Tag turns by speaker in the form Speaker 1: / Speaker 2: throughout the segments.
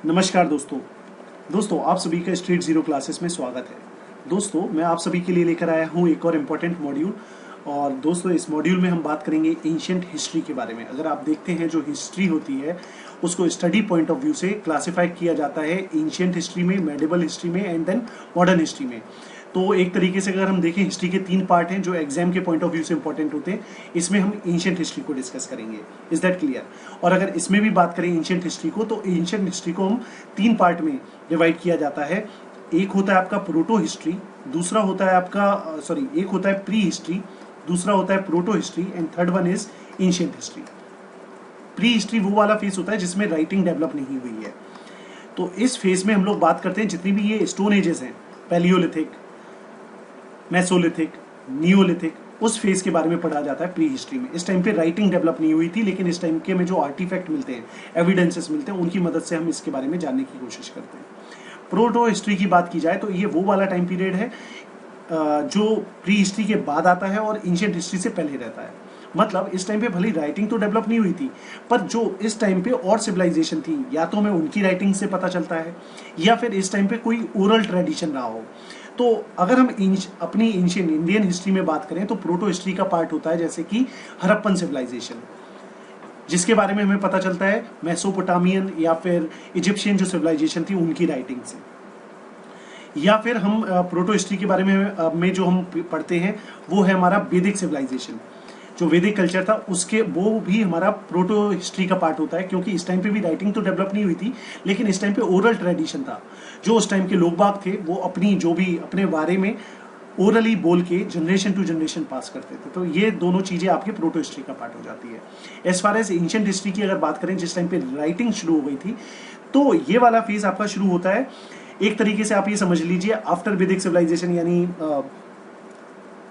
Speaker 1: नमस्कार दोस्तों आप सभी का स्ट्रीट जीरो क्लासेस में स्वागत है। दोस्तों मैं आप सभी के लिए लेकर आया हूँ एक और इम्पोर्टेंट मॉड्यूल। और दोस्तों इस मॉड्यूल में हम बात करेंगे एंशिएंट हिस्ट्री के बारे में। अगर आप देखते हैं जो हिस्ट्री होती है उसको स्टडी पॉइंट ऑफ व्यू से क्लासिफाई किया जाता है एंशिएंट हिस्ट्री में, मेडिवल हिस्ट्री में एंड देन मॉडर्न हिस्ट्री में। तो एक तरीके से अगर हम देखें हिस्ट्री के 3 पार्ट हैं जो एग्जाम के पॉइंट ऑफ व्यू से इंपॉर्टेंट होते हैं। इसमें हम एंशिएंट हिस्ट्री को डिस्कस करेंगे। Is that clear? और अगर इसमें भी बात करें एंशिएंट हिस्ट्री को, तो एंशिएंट हिस्ट्री को हम 3 पार्ट में डिवाइड किया जाता है। एक होता है आपका प्रोटो हिस्ट्री, दूसरा होता है एक होता है प्री हिस्ट्री, दूसरा होता है proto history and third one is ancient history. Pre history वो वाला फेस होता है जिसमें राइटिंग डेवलप नहीं हुई है। तो इस फेज में हम लोग बात करते हैं जितनी भी ये स्टोन एजेस हैं, पैलियोलिथिक, मेसोलिथिक, नियोलिथिक, उस फेज के बारे में पढ़ा जाता है प्री हिस्ट्री में। इस टाइम पे राइटिंग डेवलप नहीं हुई थी, लेकिन इस टाइम के में जो आर्टिफैक्ट मिलते हैं, एविडेंसेस मिलते हैं, उनकी मदद से हम इसके बारे में जानने की कोशिश करते हैं। प्रोटो हिस्ट्री की बात की जाए तो ये वो वाला टाइम पीरियड है जो प्री हिस्ट्री के बाद आता है और एंशिएंट हिस्ट्री से पहले रहता है। मतलब इस टाइम पे भले राइटिंग तो डेवलप नहीं हुई थी, पर जो इस टाइम पे और सिविलाइजेशन थी, या तो हमें उनकी राइटिंग से पता चलता है या फिर इस टाइम पे कोई ओरल ट्रेडिशन रहा हो। तो अगर हम अपनी एंशिएंट इंडियन हिस्ट्री में बात करें तो प्रोटो हिस्ट्री का पार्ट होता है जैसे कि हड़प्पन सिविलाइजेशन, जिसके बारे में हमें पता चलता है मेसोपोटामियन या फिर इजिप्शियन जो सिविलाइजेशन थी उनकी राइटिंग से। या फिर हम प्रोटो हिस्ट्री के बारे में जो हम पढ़ते हैं वो है हमारा वैदिक सिविलाइजेशन, जो वैदिक कल्चर था उसके, वो भी हमारा प्रोटो हिस्ट्री का पार्ट होता है। क्योंकि इस टाइम पे भी राइटिंग तो डेवलप नहीं हुई थी, लेकिन इस टाइम पे ओरल ट्रेडिशन था। जो उस टाइम के लोग बाग थे वो अपनी जो भी अपने बारे में ओरली बोल के जनरेशन टू जनरेशन पास करते थे। तो ये दोनों चीजें आपके प्रोटो हिस्ट्री का पार्ट हो जाती है। As far as ancient history की अगर बात करें, जिस टाइम पे राइटिंग शुरू हो गई थी, तो ये वाला फेज आपका शुरू होता है एक तरीके से आप ये समझ लीजिए आफ्टर वैदिक सिविलाइजेशन, यानी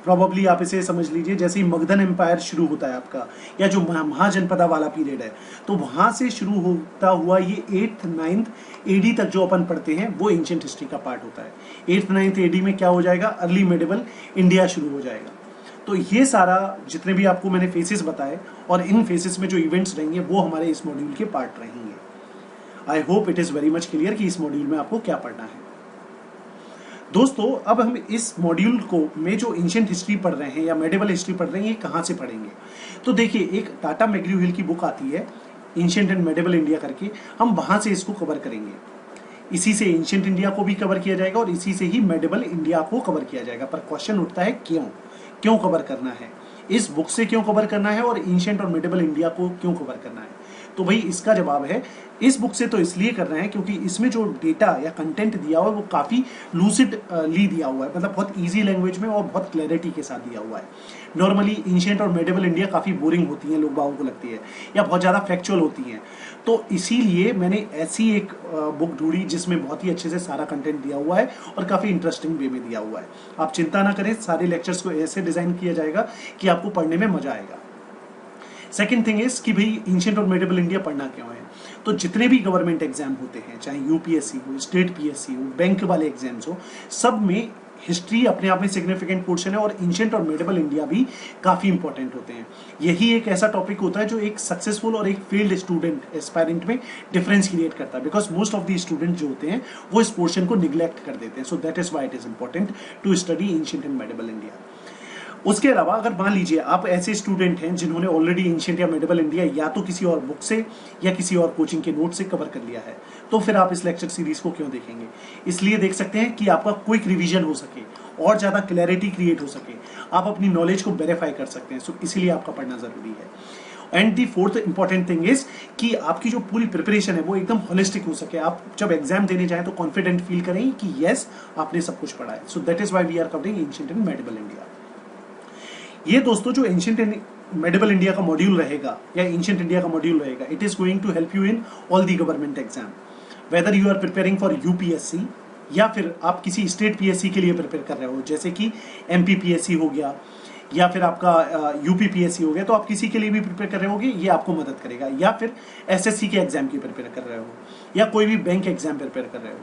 Speaker 1: प्रोबेबली आप इसे समझ लीजिए जैसे ही मगधन एम्पायर शुरू होता है आपका, या जो महाजनपदा वाला पीरियड है, तो वहां से शुरू होता हुआ ये 8th 9th एडी तक जो अपन पढ़ते हैं वो एंशिएंट हिस्ट्री का पार्ट होता है। 8th 9th एडी में क्या हो जाएगा, अर्ली मेडिवल इंडिया शुरू हो जाएगा। तो ये सारा जितने भी आपको मैंने फेसेस बताए और इन फेसेस में जो इवेंट्स रहेंगे वो हमारे इस मॉड्यूल के पार्ट रहेंगे। I hope it is very much clear कि इस मॉड्यूल में आपको क्या पढ़ना है। दोस्तों अब हम इस मॉड्यूल को में जो एंशिएंट हिस्ट्री पढ़ रहे हैं या मेडिवल हिस्ट्री पढ़ रहे हैं, ये कहाँ से पढ़ेंगे? तो देखिए, एक टाटा मैकग्रू-हिल की बुक आती है एंशिएंट एंड मेडिवल इंडिया करके, हम वहां से इसको कवर करेंगे। इसी से एंशिएंट इंडिया को भी कवर किया जाएगा और इसी से ही मेडिवल इंडिया को कवर किया जाएगा। पर क्वेश्चन उठता है क्यों कवर करना है, इस बुक से क्यों कवर करना है और एंशिएंट और मेडिवल इंडिया को क्यों कवर करना है? तो भाई इसका जवाब है, इस बुक से तो इसलिए कर रहे हैं क्योंकि इसमें जो डेटा या कंटेंट दिया हुआ है वो काफी लूसिडली दिया हुआ है, मतलब बहुत इजी लैंग्वेज में और बहुत क्लैरिटी के साथ दिया हुआ है। नॉर्मली एंशिएंट और मेडिवल इंडिया काफी बोरिंग होती है, लोग बागों को लगती है, या बहुत ज्यादा फैक्चुअल होती हैं। तो इसीलिए मैंने ऐसी एक बुक ढूंढी जिसमें बहुत ही अच्छे से सारा कंटेंट दिया हुआ है और काफी इंटरेस्टिंग वे में दिया हुआ है। आप चिंता ना करें, सारे लेक्चर्स को ऐसे डिजाइन किया जाएगा कि आपको पढ़ने में मजा आएगा। सेकेंड थिंग इज कि भाई एंशिएंट और मेडिवल इंडिया पढ़ना क्यों है? तो जितने भी गवर्नमेंट एग्जाम होते हैं, चाहे यूपीएससी हो, स्टेट पीएससी हो, बैंक वाले एग्जाम्स हो, सब में हिस्ट्री अपने आप में सिग्निफिकेंट पोर्शन है और एंशिएंट और मेडिवल इंडिया भी काफी इंपॉर्टेंट होते हैं। यही एक ऐसा टॉपिक होता है जो एक सक्सेसफुल और एक फेल्ड स्टूडेंट एस्पायरेंट में डिफरेंस क्रिएट करता है, because most of the student जो होते हैं वो इस पोर्शन को निग्लेक्ट कर देते हैं। So that is why it is important to study ancient and medieval India. उसके अलावा अगर मान लीजिए आप ऐसे स्टूडेंट हैं जिन्होंने ऑलरेडी एंशिएंट या मेडिवल इंडिया या तो किसी और बुक से या किसी और कोचिंग के नोट से कवर कर लिया है, तो फिर आप इस लेक्चर सीरीज को क्यों देखेंगे? इसलिए देख सकते हैं कि आपका क्विक रिवीजन हो सके और ज्यादा क्लैरिटी क्रिएट हो सके, आप अपनी नॉलेज को वेरीफाई कर सकते हैं। सो इसीलिए आपका पढ़ना जरूरी है। And the fourth important thing is कि आपकी जो पूरी प्रिपरेशन है वो एकदम होलिस्टिक हो सके। आप जब एग्जाम देने जाएं तो कॉन्फिडेंट फील करें कि यस आपने सब कुछ पढ़ा है। So that is why we are covering ancient and medieval India. ये दोस्तों जो एंशिएंट एंड मेडिवल इंडिया का मॉड्यूल रहेगा या एंशिएंट इंडिया का मॉड्यूल रहेगा, it is going to help you in all the government exam, whether you are preparing for UPSC या फिर आप किसी स्टेट पीएससी के लिए प्रिपेयर कर रहे हो, जैसे कि एमपीपीएससी हो गया या फिर आपका यूपीपीएससी हो गया, तो आप किसी के लिए भी प्रिपेयर कर रहे होगे, ये आपको मदद करेगा। या फिर एसएससी के एग्जाम की प्रिपेयर कर रहे हो या कोई भी बैंक एग्जाम प्रिपेयर कर रहे हो,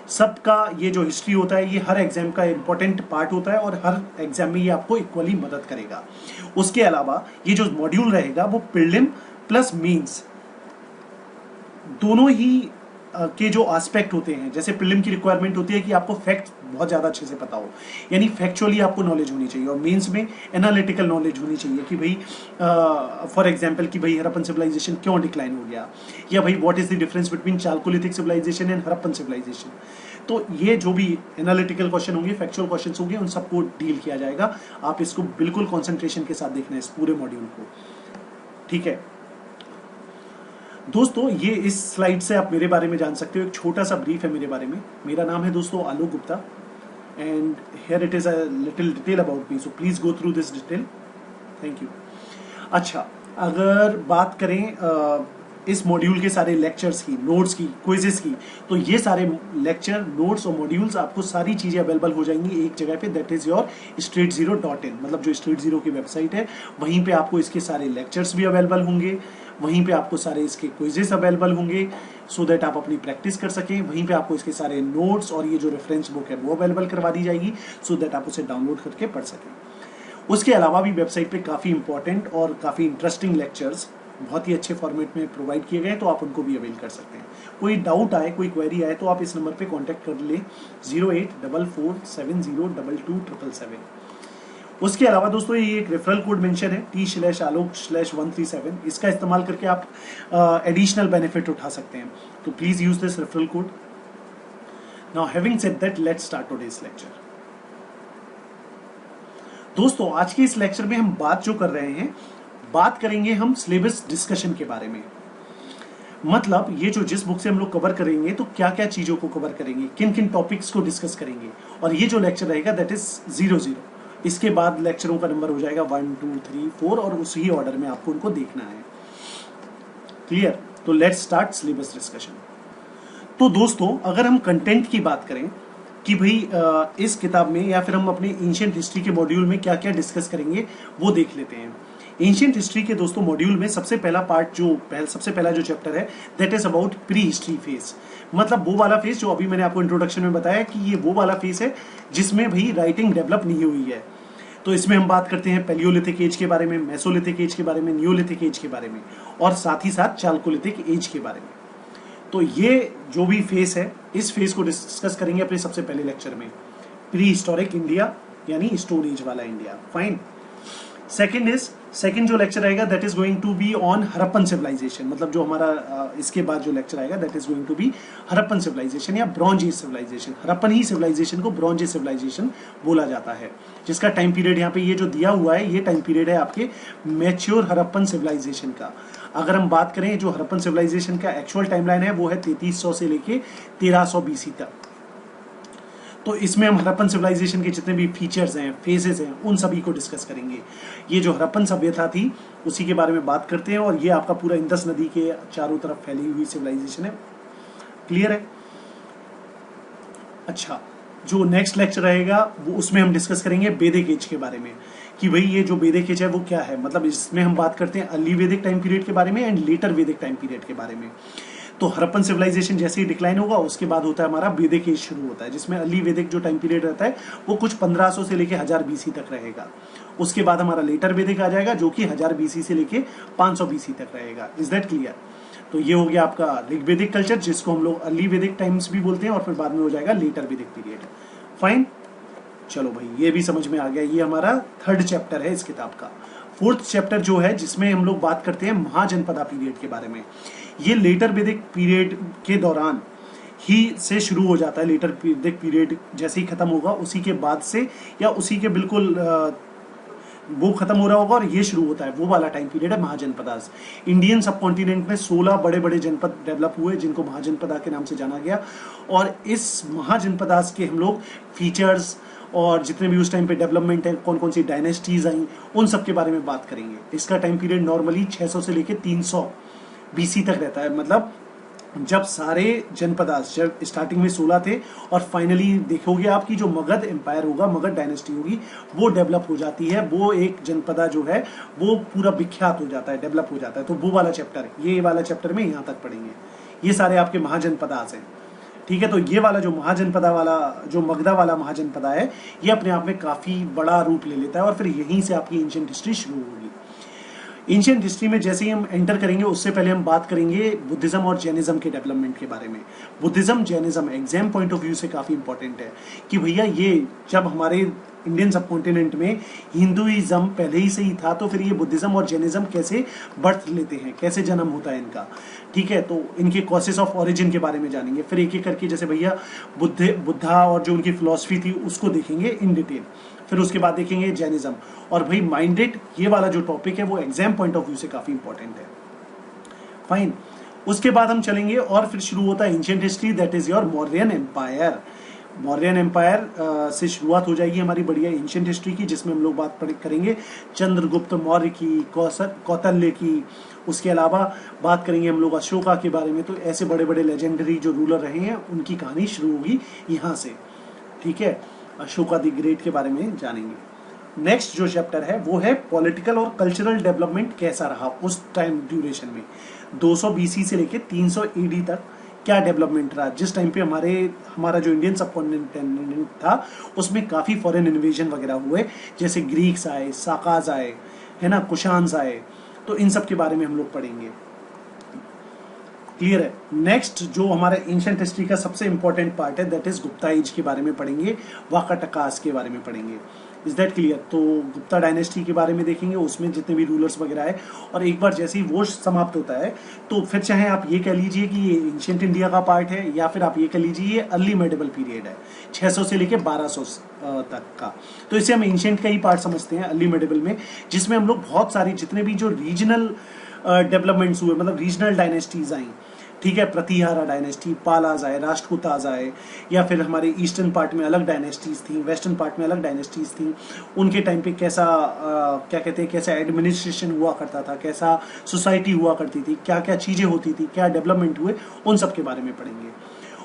Speaker 1: सबका ये जो हिस्ट्री होता है ये हर एग्जाम का इंपॉर्टेंट पार्ट होता है और हर एग्जाम में ये आपको इक्वली मदद करेगा। उसके अलावा ये जो मॉड्यूल रहेगा वो प्रीलिम प्लस मेंस दोनों ही के जो एस्पेक्ट होते हैं, जैसे प्रीलिम की रिक्वायरमेंट होती है कि आपको फैक्ट बहुत ज़्यादा अच्छे से पता हो, यानी फैक्चुअली आपको नॉलेज होनी चाहिए, और मेंस में एनालिटिकल नॉलेज होनी चाहिए कि भाई फॉर एग्जांपल कि भाई हड़प्पन सिविलाइजेशन क्यों डिक्लाइन हो गया, या भाई what is the difference between chalcolithic civilization and Harappan civilization. तो ये जो भी एनालिटिकल क्वेश्चन होंगे, फैक्चुअल क्वेश्चन होंगे, उन सबको डील किया जाएगा। आप इसको बिल्कुल कॉन्सेंट्रेशन के साथ देखना है इस पूरे मॉड्यूल को, ठीक है दोस्तों। ये इस स्लाइड से आप मेरे बारे में जान सकते हो, एक छोटा सा ब्रीफ है मेरे बारे में। मेरा नाम है दोस्तों Alok Gupta, and here it is a little detail about me, so please go through this detail, thank you. अच्छा, अगर बात करें इस मॉड्यूल के सारे लेक्चर्स की, नोट्स की, क्विजेस की, तो ये सारे लेक्चर, नोट्स और मॉड्यूल्स आपको सारी चीज़ें अवेलेबल हो जाएंगी एक जगह पे, दैट इज़ योर streetzero.in, मतलब जो streetzero की वेबसाइट है, वहीं पे आपको इसके सारे लेक्चर्स भी अवेलेबल होंगे, वहीं पे आपको सारे इसके क्विजेस अवेलेबल होंगे, सो दैट आप अपनी प्रैक्टिस कर सकें। वहीं पे आपको इसके सारे नोट्स और ये जो रेफरेंस बुक है वो अवेलेबल करवा दी जाएगी, सो दैट आप उसे डाउनलोड करके पढ़ सकें। उसके अलावा भी वेबसाइट पे काफ़ी इंपॉर्टेंट और काफ़ी इंटरेस्टिंग लेक्चर्स बहुत ही अच्छे फॉर्मेट में प्रोवाइड किए गए हैं, तो आप उनको भी अवेल कर सकते हैं। कोई डाउट आए, कोई क्वेरी आए, तो आप इस नंबर पे कांटेक्ट कर लें 0844702277। उसके अलावा दोस्तों ये एक रेफरल कोड मेंशन है T/Alok/137, इसका इस्तेमाल करके आप एडिशनल बेनिफिट उठा सकते हैं, तो please use this referral code. Now having said that, let's start today's lecture. दोस्तों आज के इस लेक्चर में हम बात जो कर रहे हैं, बात करेंगे हम सिलेबस डिस्कशन के बारे में। मतलब ये जो जिस बुक से हम लोग कवर करेंगे, तो क्या क्या चीजों को कवर करेंगे, किन किन टॉपिक्स को डिस्कस करेंगे, और ये जो लेक्चर रहेगा दैट इज 00। इसके बाद लेक्चरों का नंबर हो जाएगा 1 2 3 4, और उसी ऑर्डर में आपको उनको देखना है। क्लियर? तो लेट्स स्टार्ट सिलेबस डिस्कशन। तो दोस्तों अगर हम कंटेंट की बात करें कि भाई इस किताब में या फिर हम अपने एंशिएंट हिस्ट्री के मॉड्यूल में क्या क्या डिस्कस करेंगे, वो देख लेते हैं। एंशिएंट हिस्ट्री के दोस्तों मॉड्यूल में सबसे पहला पार्ट सबसे पहला जो चैप्टर है, that is about pre history phase. मतलब वो वाला फेज जो अभी मैंने आपको इंट्रोडक्शन में बताया कि ये वो वाला फेज है जिसमें भाई राइटिंग डेवलप नहीं हुई है। तो इसमें हम बात करते हैं पैलियोलिथिक एज के बारे में, मेसोलिथिक एज के बारे में, नियोलिथिक एज के बारे में, और साथ ही साथ चालकोलिथिक एज के बारे में। तो ये जो भी फेज है, इस फेज को डिस्कस करेंगे अपने सबसे पहले लेक्चर में, प्री हिस्टोरिक इंडिया यानी स्टोन एज वाला इंडिया। फाइन। सेकंड जो लेक्चर आएगा that is going to be on Harappan civilization. मतलब जो हमारा इसके बाद जो लेक्चर आएगा that is going to be Harappan civilization या ब्रॉन्ज एज सिविलाइजेशन। हड़प्पन ही सिविलाइजेशन को ब्रॉन्ज एज सिविलाइजेशन बोला जाता है, जिसका टाइम पीरियड यहाँ पे ये जो दिया हुआ है, ये टाइम पीरियड है आपके मैच्योर हड़प्पन सिविलाइजेशन का। अगर हम बात करें जो हड़प्पन सिविलाइजेशन का एक्चुअल टाइमलाइन है, वो है 3300 से लेके 1300 BC तक। तो इसमें हम हड़प्पन सिविलाइजेशन के जितने भी फीचर्स हैं, फेजेस हैं, उन सभी को डिस्कस करेंगे। ये जो हड़प्पन सभ्यता थी उसी के बारे में बात करते हैं, और ये आपका पूरा इंदस नदी के चारों तरफ फैली हुई सिविलाइजेशन है। क्लियर है? अच्छा, जो नेक्स्ट लेक्चर रहेगा वो उसमें हम डिस्कस करेंगे वैदिक एज के बारे में, कि भाई ये जो वैदिक एज है वो क्या है। मतलब इसमें हम बात करते हैं अर्ली वैदिक टाइम पीरियड के बारे में एंड लेटर वैदिक टाइम पीरियड के बारे में। तो हड़प्पन सिविलाइजेशन जैसे ही डिक्लाइन होगा, उसके बाद होता है हमारा वैदिक एज शुरू होता है, जिसमें अर्ली वैदिक जो टाइम पीरियड रहता है वो कुछ 1500 से लेके 1000 BC तक रहेगा। उसके बाद हमारा लेटर वैदिक आ जाएगा, जो कि 1000 BC से लेके 500 BC तक रहेगा। Is that clear? तो ये हो गया आपका ऋग्वेदिक कल्चर, जिसको हम लोग अर्ली वैदिक टाइम्स भी बोलते हैं, और फिर बाद में हो जाएगा लेटर वैदिक पीरियड। फाइन, चलो भाई ये भी समझ में आ गया। ये हमारा थर्ड चैप्टर है इस किताब का। फोर्थ चैप्टर जो है, जिसमें हम लोग बात करते हैं महाजनपदा पीरियड के बारे में। ये लेटर वैदिक पीरियड के दौरान ही से शुरू हो जाता है। लेटर वैदिक पीरियड जैसे ही खत्म होगा, उसी के बाद से या उसी के बिल्कुल वो खत्म हो रहा होगा और ये शुरू होता है, वो वाला टाइम पीरियड है महाजनपदास। इंडियन सब कॉन्टिनेंट में 16 बड़े बड़े जनपद डेवलप हुए, जिनको महाजनपदा के नाम से जाना गया। और इस महाजनपदास के हम लोग फीचर्स और जितने भी उस टाइम पे डेवलपमेंट है, कौन कौन सी डायनेस्टीज आई, उन सब के बारे में बात करेंगे। इसका टाइम पीरियड नॉर्मली 600 से लेके 300 BC तक रहता है। मतलब जब सारे जनपदास, जब स्टार्टिंग में 16 थे और फाइनली देखोगे आपकी जो मगध एम्पायर होगा, मगध डायनेस्टी होगी, वो डेवलप हो जाती है। वो एक जनपदा जो है वो पूरा विख्यात हो जाता है, डेवलप हो जाता है। तो वो वाला चैप्टर, ये वाला चैप्टर में यहाँ तक पढ़ेंगे। ये सारे आपके महाजनपदास हैं, ठीक है। तो ये वाला जो महाजनपदा वाला, जो मगधा वाला महाजनपदा है, ये अपने आप में काफी बड़ा रूप ले लेता है, और फिर यहीं से आपकी एंशिएंट हिस्ट्री शुरू होगी। एंशिएंट हिस्ट्री में जैसे ही हम एंटर करेंगे उससे पहले हम बात करेंगे बुद्धिज्म और जैनिज्म के डेवलपमेंट के बारे में। Buddhism Jainism exam point of view से काफी इंपॉर्टेंट है कि भैया ये जब हमारे इंडियन सब कॉन्टिनेंट में हिंदुइज्म पहले ही से ही था, तो फिर ये बुद्धिज्म और जैनिज्म कैसे बर्थ लेते हैं, कैसे जन्म होता है इनका, ठीक है। तो इनके कॉसेस ऑफ ओरिजिन के बारे में जानेंगे, फिर एक एक करके जैसे भैया बुद्धा और जो उनकी फिलॉसफी थी उसको देखेंगे इन डिटेल, फिर उसके बाद देखेंगे जैनिज्म। और भाई माइंडेड ये वाला जो टॉपिक है वो एग्जाम पॉइंट ऑफ व्यू से काफी इंपॉर्टेंट है। फाइन, उसके बाद हम चलेंगे और फिर शुरू होता है ancient history, that is your Mauryan empire. Mauryan empire से शुरुआत हो जाएगी हमारी बढ़िया एंशिएंट हिस्ट्री की, जिसमें हम लोग बात करेंगे चंद्रगुप्त मौर्य की, कौतल्य की, उसके अलावा बात करेंगे हम लोग अशोका के बारे में। तो ऐसे बड़े बड़े लेजेंडरी जो रूलर रहे हैं उनकी कहानी शुरू होगी यहाँ से, ठीक है। अशोका द ग्रेट के बारे में जानेंगे। नेक्स्ट जो चैप्टर है वो है पॉलिटिकल और कल्चरल डेवलपमेंट कैसा रहा उस टाइम ड्यूरेशन में, 200 BC से लेके 300 AD तक क्या डेवलपमेंट रहा। जिस टाइम पे हमारा जो इंडियन सबकॉन्टिनेंट था उसमें काफी फॉरेन इन्वेजन वगैरह हुए, जैसे ग्रीक्स आए, साकाज आए, है ना, कुशान्स आए, तो इन सब के बारे में हम लोग पढ़ेंगे। क्लियर है। नेक्स्ट जो हमारे एंशिएंट हिस्ट्री का सबसे इंपॉर्टेंट पार्ट है दैट इज गुप्ता एज के बारे में पढ़ेंगे, वाकाटकास के बारे में पढ़ेंगे। Is that clear. तो गुप्ता डायनेस्टी के बारे में देखेंगे, उसमें जितने भी रूलर्स वगैरह है, और एक बार जैसे ही वो समाप्त होता है तो फिर चाहे आप ये कह लीजिए कि ये एंशिएंट इंडिया का पार्ट है, या फिर आप ये कह लीजिए ये अर्ली मेडिवल पीरियड है, 600 से लेके 1200 तक का। तो इसे हम एंशिएंट का ही पार्ट समझते हैं अर्ली मेडिवल में, जिसमें हम लोग बहुत सारी जितने भी जो रीजनल डेवलपमेंट्स हुए, मतलब रीजनल डायनेस्टीज आई, ठीक है, प्रतिहारा डायनेस्टी, पालाज आए, राष्ट्रकूताज आए, या फिर हमारे ईस्टर्न पार्ट में अलग डायनेस्टीज थी, वेस्टर्न पार्ट में अलग डायनेस्टीज थी, उनके टाइम पे कैसा क्या कहते हैं, कैसा एडमिनिस्ट्रेशन हुआ करता था, कैसा सोसाइटी हुआ करती थी, क्या क्या चीजें होती थी, क्या डेवलपमेंट हुए, उन सब के बारे में पढ़ेंगे।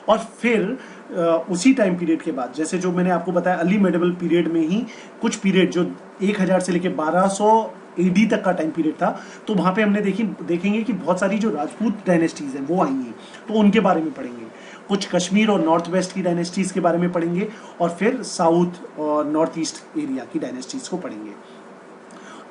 Speaker 1: और फिर उसी टाइम पीरियड के बाद, जैसे जो मैंने आपको बताया अर्ली मेडिवल पीरियड में ही कुछ पीरियड जो 1000 से लेके 1200 AD तक का टाइम पीरियड था, तो वहां पे हमने देखेंगे कि बहुत सारी जो राजपूत डायनेस्टीज हैं वो आई हैं, तो उनके बारे में पढ़ेंगे। कुछ कश्मीर और नॉर्थ वेस्ट की डायनेस्टीज के बारे में पढ़ेंगे, और फिर साउथ और नॉर्थ ईस्ट एरिया की डायनेस्टीज को पढ़ेंगे।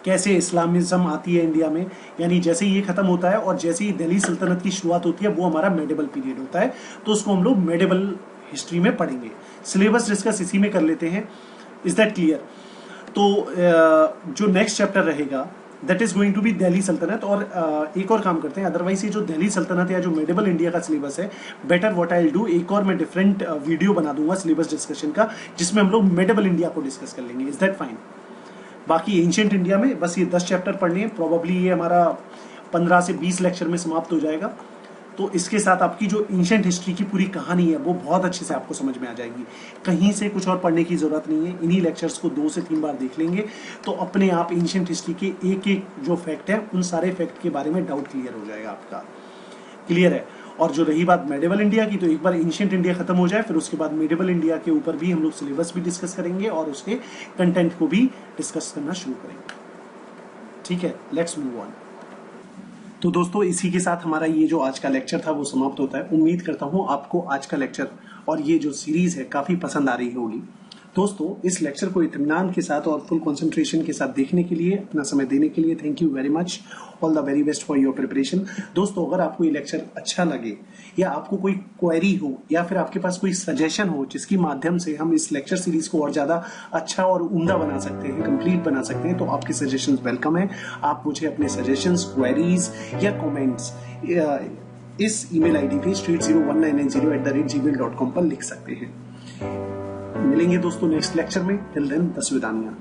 Speaker 1: कैसे इस्लामिज्म आती है इंडिया में, यानी जैसे ये खत्म होता है और जैसे ही दिल्ली सल्तनत की शुरुआत होती है वो हमारा मेडिवल पीरियड होता है, तो उसको हम लोग मेडिवल हिस्ट्री में पढ़ेंगे। सिलेबस डिस्कस इसी में कर लेते हैं। Is that clear. तो जो नेक्स्ट चैप्टर रहेगा that is going to be Delhi सल्तनत। और एक और काम करते हैं, अदरवाइज ये जो दिल्ली सल्तनत या जो मेडिवल इंडिया का सिलेबस है, better what I will do, एक और मैं डिफरेंट वीडियो बना दूंगा सिलेबस डिस्कशन का, जिसमें हम लोग मेडिवल इंडिया को डिस्कस कर लेंगे। Is that fine. बाकी एंशिएंट इंडिया में बस ये 10 चैप्टर पढ़ने हैं, प्रोबेबली ये हमारा 15 से 20 लेक्चर में समाप्त हो जाएगा। तो इसके साथ आपकी जो एंशिएंट हिस्ट्री की पूरी कहानी है वो बहुत अच्छे से आपको समझ में आ जाएगी, कहीं से कुछ और पढ़ने की जरूरत नहीं है। इन्हीं लेक्चर्स को 2 से 3 बार देख लेंगे तो अपने आप एंशिएंट हिस्ट्री के एक एक जो फैक्ट है उन सारे फैक्ट के बारे में डाउट क्लियर हो जाएगा आपका। क्लियर है। और जो रही बात मेडिवल इंडिया की, तो एक बार एंशिएंट इंडिया खत्म हो जाए फिर उसके बाद मेडिवल इंडिया के ऊपर भी हम लोग सिलेबस भी डिस्कस करेंगे और उसके कंटेंट को भी डिस्कस करना शुरू करेंगे। ठीक है, लेट्स मूव ऑन। तो दोस्तों इसी के साथ हमारा ये जो आज का लेक्चर था वो समाप्त होता है। उम्मीद करता हूँ आपको आज का लेक्चर और ये जो सीरीज है काफी पसंद आ रही होगी। दोस्तों इस लेक्चर को इत्मीनान के साथ और फुल कंसंट्रेशन के साथ देखने के लिए, अपना समय देने के लिए thank you very much. All the very best for your preparation. दोस्तों अगर आपको ये लेक्चर अच्छा लगे या आपको कोई क्वेरी हो या फिर आपके पास कोई सजेशन हो जिसके माध्यम से हम इस लेक्चर सीरीज को और ज्यादा अच्छा और उम्दा बना सकते हैं, कंप्लीट बना सकते हैं, तो आपके सजेशन वेलकम है। आप मुझे अपने सजेशंस, क्वेरीज या कमेंट्स इस ईमेल आईडी पे street019990@gmail.com पर लिख सकते हैं। मिलेंगे दोस्तों नेक्स्ट लेक्चर में। Till then, तस्वीदानिया।